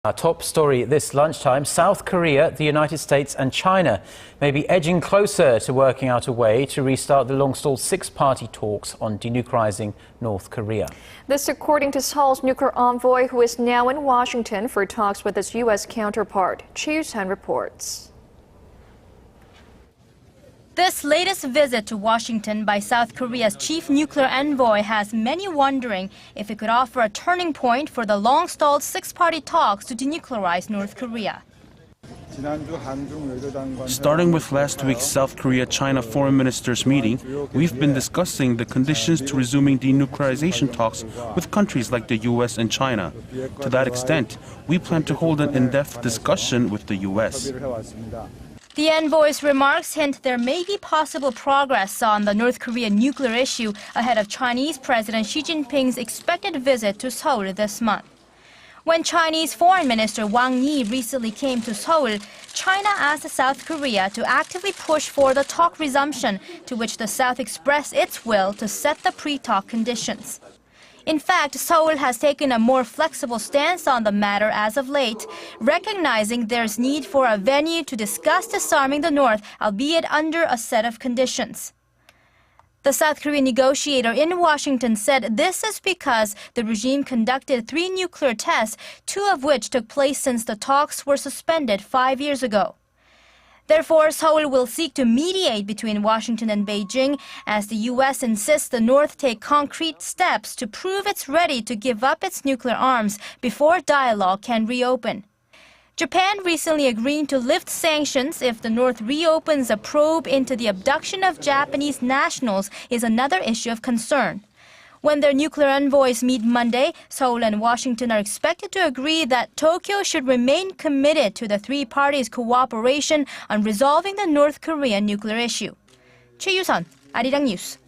Our top story this lunchtime, South Korea, the United States and China may be edging closer to working out a way to restart the long-stalled six-party talks on denuclearizing North Korea. This according to Seoul's nuclear envoy, who is now in Washington for talks with his U.S. counterpart. Choi You-sun reports. This latest visit to Washington by South Korea's chief nuclear envoy has many wondering if it could offer a turning point for the long-stalled six-party talks to denuclearize North Korea. Starting with last week's South Korea-China foreign ministers meeting, we've been discussing the conditions to resuming denuclearization talks with countries like the U.S. and China. To that extent, we plan to hold an in-depth discussion with the U.S. The envoy's remarks hint there may be possible progress on the North Korean nuclear issue ahead of Chinese President Xi Jinping's expected visit to Seoul this month. When Chinese Foreign Minister Wang Yi recently came to Seoul, China asked South Korea to actively push for the talk resumption, to which the South expressed its will to set the pre-talk conditions. In fact, Seoul has taken a more flexible stance on the matter as of late, recognizing there's need for a venue to discuss disarming the North, albeit under a set of conditions. The South Korean negotiator in Washington said this is because the regime conducted 3 nuclear tests, 2 of which took place since the talks were suspended 5 years ago. Therefore, Seoul will seek to mediate between Washington and Beijing as the U.S. insists the North take concrete steps to prove it's ready to give up its nuclear arms before dialogue can reopen. Japan recently agreed to lift sanctions if the North reopens a probe into the abduction of Japanese nationals is another issue of concern. When their nuclear envoys meet Monday, Seoul and Washington are expected to agree that Tokyo should remain committed to the 3 parties' cooperation on resolving the North Korean nuclear issue. Choi You-sun, Arirang News.